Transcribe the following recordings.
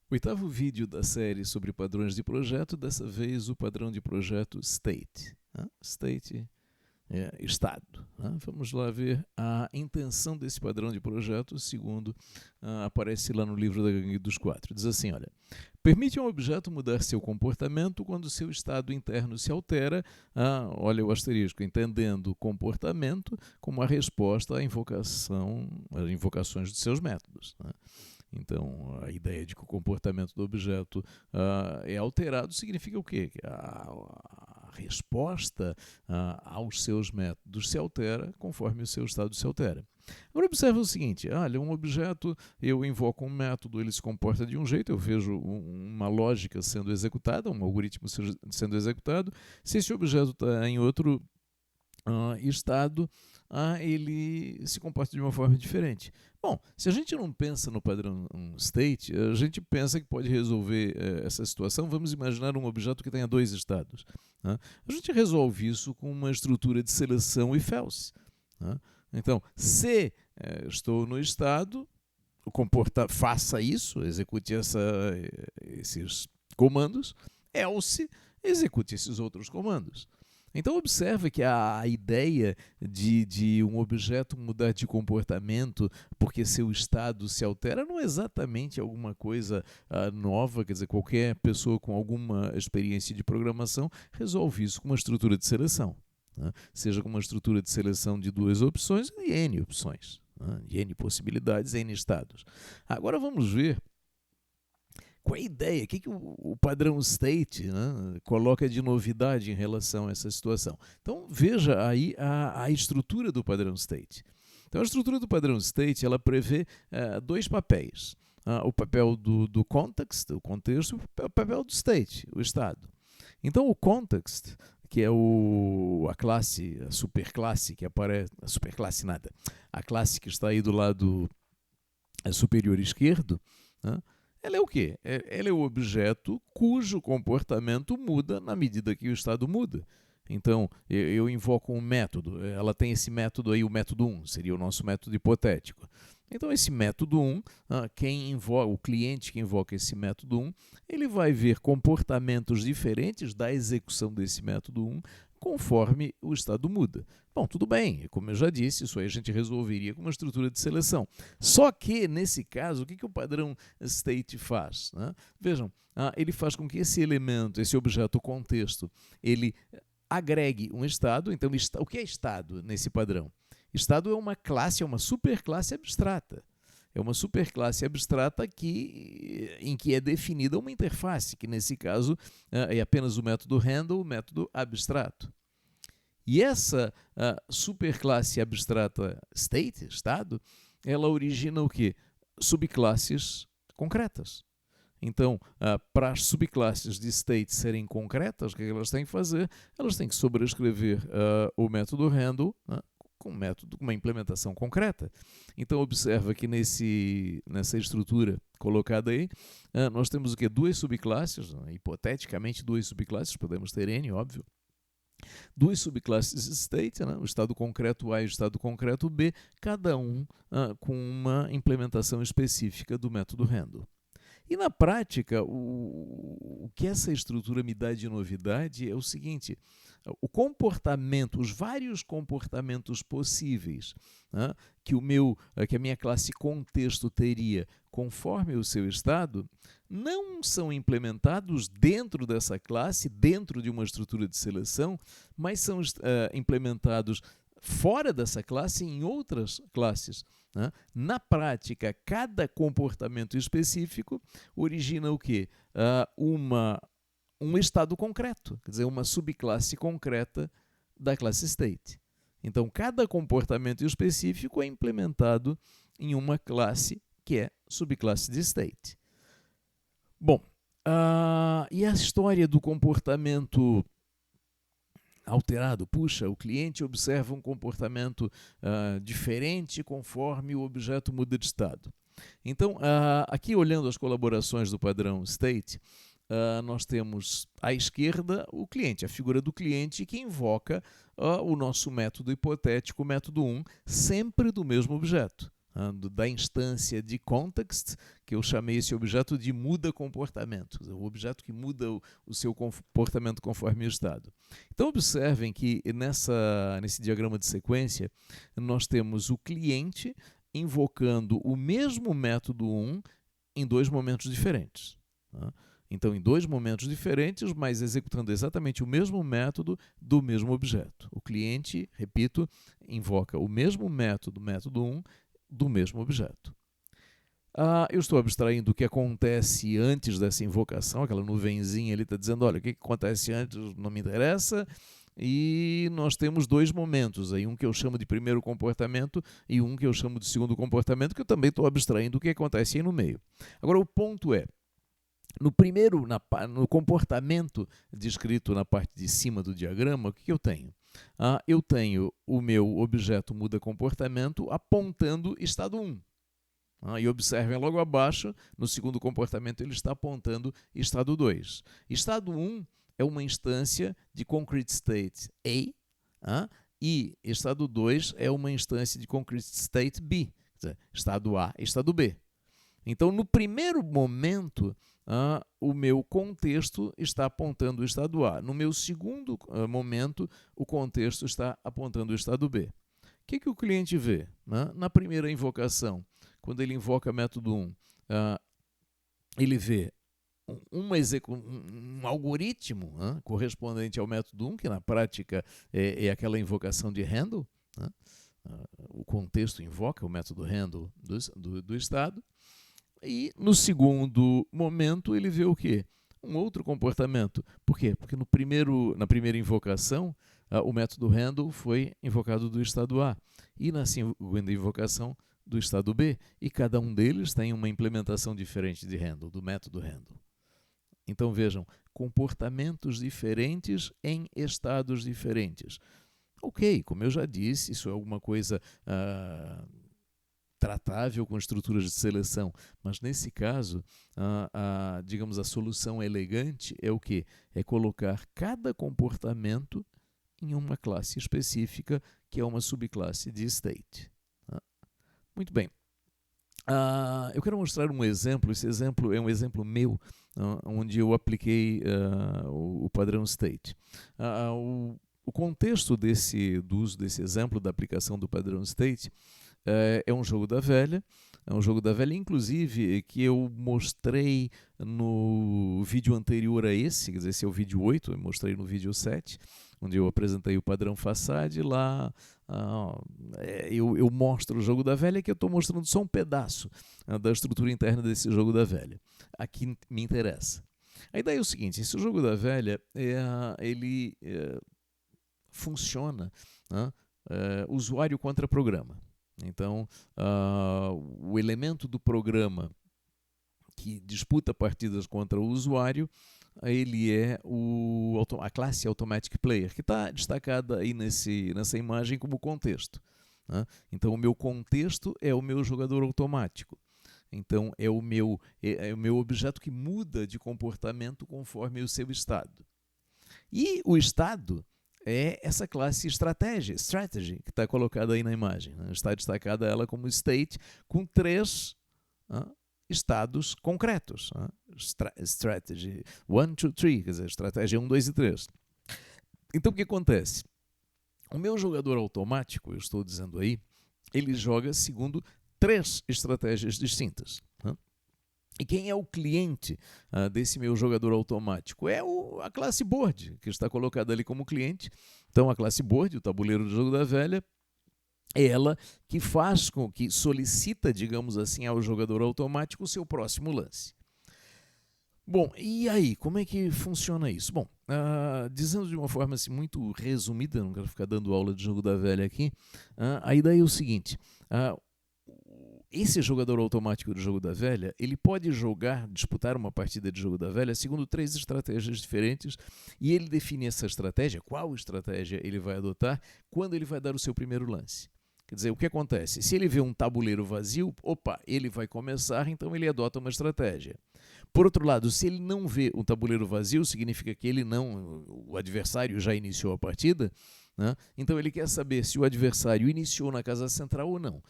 Oitavo vídeo da série sobre padrões de projeto, dessa vez o padrão de projeto State. State é Estado. Vamos lá ver a intenção desse padrão de projeto, segundo aparece lá no livro da Gangue dos Quatro. Diz assim, olha, permite a um objeto mudar seu comportamento quando seu estado interno se altera, olha o asterisco, entendendo o comportamento como a resposta à às invocações de seus métodos. Então, a ideia de que o comportamento do objeto é alterado significa o quê? Que a resposta aos seus métodos se altera conforme o seu estado se altera. Agora observa o seguinte, olha, um objeto, eu invoco um método, ele se comporta de um jeito, eu vejo uma lógica sendo executada, um algoritmo sendo executado. Se esse objeto está em outro estado, ele se comporta de uma forma diferente. Bom, se a gente não pensa no padrão state, a gente pensa que pode resolver essa situação. Vamos imaginar um objeto que tenha dois estados. A gente resolve isso com uma estrutura de seleção if else. Então, se estou no estado, faça isso, execute esses comandos, else, execute esses outros comandos. Então observe que a ideia de um objeto mudar de comportamento porque seu estado se altera não é exatamente alguma coisa nova, quer dizer, qualquer pessoa com alguma experiência de programação resolve isso com uma estrutura de seleção. Seja com uma estrutura de seleção de duas opções e N opções, de N possibilidades, N estados. Agora vamos ver qual é a ideia, o que o padrão state coloca de novidade em relação a essa situação. Então veja aí a estrutura do padrão state. Então a estrutura do padrão state ela prevê dois papéis. O papel do context, o contexto, e o papel do state, o estado. Então o context, que é a classe, a superclasse que aparece, a superclasse nada, a classe que está aí do lado superior esquerdo, ela é o quê? Ela é o objeto cujo comportamento muda na medida que o estado muda. Então, eu invoco um método, ela tem esse método aí, o método 1, seria o nosso método hipotético. Então, esse método 1, o cliente que invoca esse método 1, ele vai ver comportamentos diferentes da execução desse método 1 conforme o estado muda. Bom, tudo bem, como eu já disse, isso aí a gente resolveria com uma estrutura de seleção. Só que, nesse caso, o que o padrão state faz? Vejam, ele faz com que esse elemento, esse objeto contexto, ele agregue um estado. Então, o que é estado nesse padrão? Estado é uma classe, é uma superclasse abstrata. É uma superclasse abstrata em que é definida uma interface, que nesse caso é apenas o método handle, o método abstrato. E essa superclasse abstrata state, estado, ela origina o quê? Subclasses concretas. Então, para as subclasses de state serem concretas, o que elas têm que fazer? Elas têm que sobrescrever o método handle com uma implementação concreta. Então, observa que nessa estrutura colocada aí, nós temos o quê? Duas subclasses, hipoteticamente duas subclasses, podemos ter N, óbvio. Duas subclasses de state, o estado concreto A e o estado concreto B, cada um com uma implementação específica do método handle. E na prática, o que essa estrutura me dá de novidade é o seguinte: os vários comportamentos possíveis que a minha classe contexto teria conforme o seu estado, não são implementados dentro dessa classe, dentro de uma estrutura de seleção, mas são implementados fora dessa classe em outras classes. Na prática, cada comportamento específico origina o quê? Um estado concreto, quer dizer, uma subclasse concreta da classe state. Então, cada comportamento específico é implementado em uma classe que é subclasse de state. Bom, e a história do comportamento alterado? Puxa, o cliente observa um comportamento diferente conforme o objeto muda de estado. Então, aqui olhando as colaborações do padrão state, nós temos à esquerda o cliente, a figura do cliente que invoca o nosso método hipotético, o método 1, sempre do mesmo objeto. da instância de context, que eu chamei esse objeto de muda comportamento, o objeto que muda o seu comportamento conforme o estado. Então observem que nesse diagrama de sequência nós temos o cliente invocando o mesmo método 1 em dois momentos diferentes. Então, em dois momentos diferentes, mas executando exatamente o mesmo método do mesmo objeto. O cliente, repito, invoca o mesmo método 1, do mesmo objeto. Eu estou abstraindo o que acontece antes dessa invocação, aquela nuvenzinha ali está dizendo, olha, o que acontece antes não me interessa, e nós temos dois momentos, aí, um que eu chamo de primeiro comportamento e um que eu chamo de segundo comportamento, que eu também estou abstraindo o que acontece aí no meio. Agora, o ponto é, no comportamento descrito na parte de cima do diagrama, o que eu tenho? Eu tenho o meu objeto muda comportamento apontando estado 1. E observem logo abaixo, no segundo comportamento, ele está apontando estado 2. Estado 1 é uma instância de concrete state A, e estado 2 é uma instância de concrete state B, quer dizer, estado A e estado B. Então, no primeiro momento, o meu contexto está apontando o estado A. No meu segundo momento, o contexto está apontando o estado B. O que o cliente vê? Na primeira invocação, quando ele invoca método 1, ele vê um algoritmo correspondente ao método 1, que na prática é aquela invocação de handle. O contexto invoca o método handle do estado. E no segundo momento ele vê o quê? Um outro comportamento. Por quê? Porque na primeira invocação, o método handle foi invocado do estado A e na segunda invocação do estado B. E cada um deles tem uma implementação diferente de handle, do método handle. Então vejam, comportamentos diferentes em estados diferentes. Ok, como eu já disse, isso é alguma coisa tratável com estruturas de seleção, mas nesse caso, digamos, a solução elegante é o quê? É colocar cada comportamento em uma classe específica, que é uma subclasse de state. Muito bem. Eu quero mostrar um exemplo. Esse exemplo é um exemplo meu, onde eu apliquei o padrão state. O contexto do uso desse exemplo da aplicação do padrão state é um jogo da velha. É um jogo da velha, inclusive, que eu mostrei no vídeo anterior a esse, quer dizer, esse é o vídeo 8, eu mostrei no vídeo 7, onde eu apresentei o padrão façade. Lá eu mostro o jogo da velha, que eu estou mostrando só um pedaço da estrutura interna desse jogo da velha. Aqui me interessa. A ideia é o seguinte: esse jogo da velha, ele funciona usuário contra programa. Então, o elemento do programa que disputa partidas contra o usuário, ele é a classe Automatic Player, que está destacada aí nessa imagem como contexto. Então, o meu contexto é o meu jogador automático. Então, é o meu objeto que muda de comportamento conforme o seu estado. E o estado é essa classe strategy, que está colocada aí na imagem. Está destacada ela como state, com 3 estados concretos. Strategy 1, 2, 3, quer dizer, estratégia 1, 2 e 3. Então, o que acontece? O meu jogador automático, eu estou dizendo aí, ele joga segundo 3 estratégias distintas. E quem é o cliente desse meu jogador automático? É a classe board, que está colocada ali como cliente. Então, a classe board, o tabuleiro do jogo da velha, é ela que que solicita, digamos assim, ao jogador automático o seu próximo lance. Bom, e aí, como é que funciona isso? Bom, dizendo de uma forma assim, muito resumida, não quero ficar dando aula de jogo da velha aqui, a ideia é o seguinte: esse jogador automático do jogo da velha, ele pode disputar uma partida de jogo da velha segundo 3 estratégias diferentes, e ele define essa estratégia, qual estratégia ele vai adotar, quando ele vai dar o seu primeiro lance. Quer dizer, o que acontece? Se ele vê um tabuleiro vazio, ele vai começar, então ele adota uma estratégia. Por outro lado, se ele não vê um tabuleiro vazio, significa que o adversário já iniciou a partida, então ele quer saber se o adversário iniciou na casa central ou não.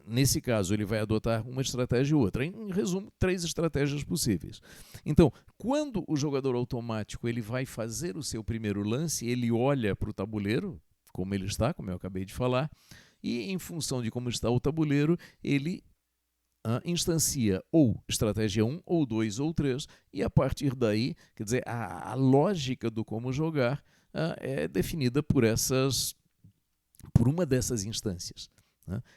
nesse caso, ele vai adotar uma estratégia ou outra. Em resumo, 3 estratégias possíveis. Então, quando o jogador automático ele vai fazer o seu primeiro lance, ele olha para o tabuleiro, como ele está, como eu acabei de falar, e em função de como está o tabuleiro, ele instancia ou estratégia 1, ou 2, ou 3, e a partir daí, quer dizer, a lógica do como jogar é definida por uma dessas instâncias.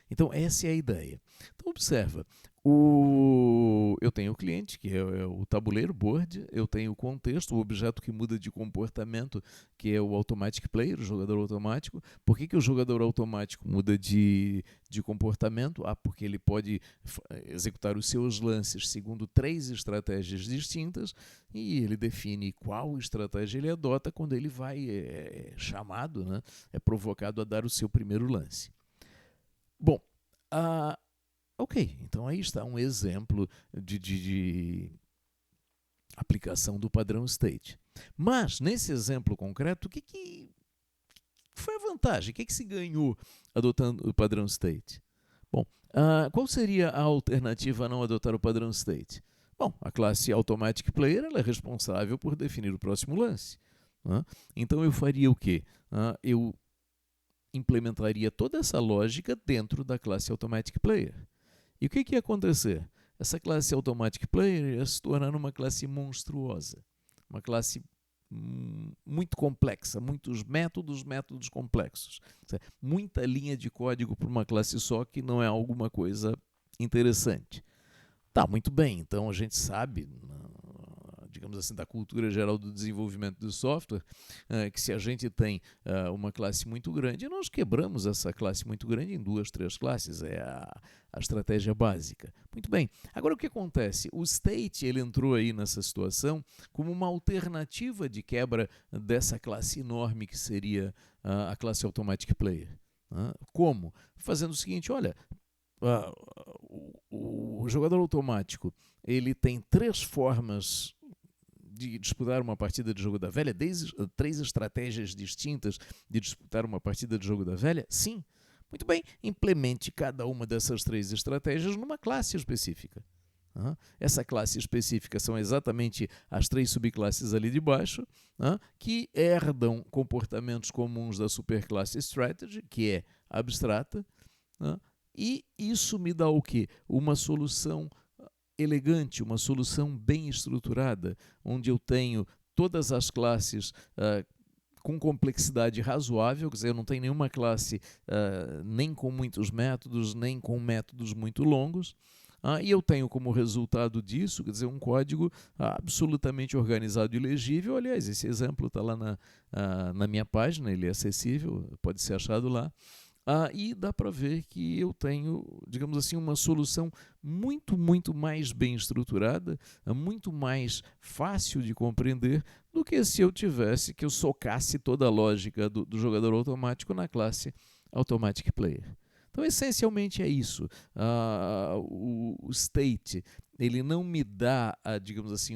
Então, essa é a ideia. Então, observa, eu tenho o cliente, que é o tabuleiro, board, eu tenho o contexto, o objeto que muda de comportamento, que é o automatic player, o jogador automático. Por que o jogador automático muda de comportamento? Porque ele pode executar os seus lances segundo 3 estratégias distintas e ele define qual estratégia ele adota quando ele vai chamado, né, é provocado a dar o seu primeiro lance. Bom, ok, então aí está um exemplo de aplicação do padrão state. Mas, nesse exemplo concreto, o que foi a vantagem? O que se ganhou adotando o padrão state? Bom, qual seria a alternativa a não adotar o padrão state? Bom, a classe automatic player ela é responsável por definir o próximo lance. Então eu faria o quê? Eu implementaria toda essa lógica dentro da classe automatic player. E o que ia acontecer? Essa classe automatic player ia se tornar uma classe monstruosa, uma classe muito complexa, muitos métodos complexos. Muita linha de código para uma classe só que não é alguma coisa interessante. Tá, muito bem, então a gente sabe, digamos assim, da cultura geral do desenvolvimento do software, que se a gente tem uma classe muito grande, nós quebramos essa classe muito grande em 2, 3 classes, é a estratégia básica. Muito bem, agora o que acontece? O state ele entrou aí nessa situação como uma alternativa de quebra dessa classe enorme que seria a classe automatic player. Como? Fazendo o seguinte, olha, o jogador automático ele tem 3 formas de disputar uma partida de jogo da velha, 3 estratégias distintas de disputar uma partida de jogo da velha? Sim. Muito bem, implemente cada uma dessas 3 estratégias numa classe específica. Essa classe específica são exatamente as 3 subclasses ali de baixo, que herdam comportamentos comuns da superclasse Strategy, que é abstrata, e isso me dá o quê? Uma solução elegante, uma solução bem estruturada, onde eu tenho todas as classes com complexidade razoável, quer dizer, eu não tenho nenhuma classe nem com muitos métodos, nem com métodos muito longos, e eu tenho como resultado disso, quer dizer, um código absolutamente organizado e legível. Aliás, esse exemplo está lá na minha página, ele é acessível, pode ser achado lá. E dá para ver que eu tenho, digamos assim, uma solução muito, muito mais bem estruturada, muito mais fácil de compreender do que se eu socasse toda a lógica do jogador automático na classe Automatic Player. Então, essencialmente é isso. O state, ele não me dá, digamos assim,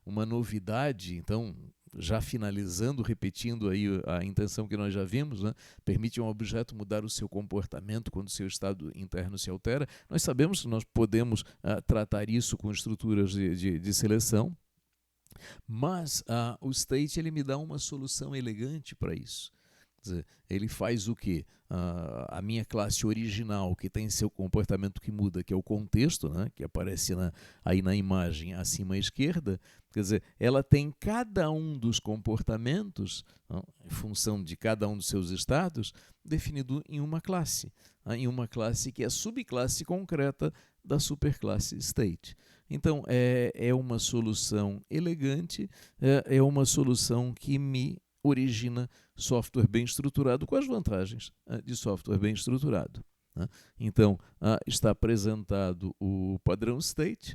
uma novidade. Então, já finalizando, repetindo aí a intenção que nós já vimos, permite a um objeto mudar o seu comportamento quando o seu estado interno se altera. Nós sabemos que nós podemos tratar isso com estruturas de seleção, mas o state ele me dá uma solução elegante para isso. Quer dizer, ele faz o quê? A minha classe original, que tem seu comportamento que muda, que é o contexto, que aparece aí na imagem acima à esquerda, quer dizer, ela tem cada um dos comportamentos, em função de cada um dos seus estados, definido em uma classe que é a subclasse concreta da superclasse state. Então, é uma solução elegante, é uma solução que me origina software bem estruturado com as vantagens de software bem estruturado. Então, está apresentado o padrão state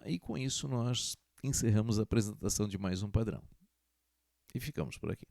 e com isso nós encerramos a apresentação de mais um padrão. E ficamos por aqui.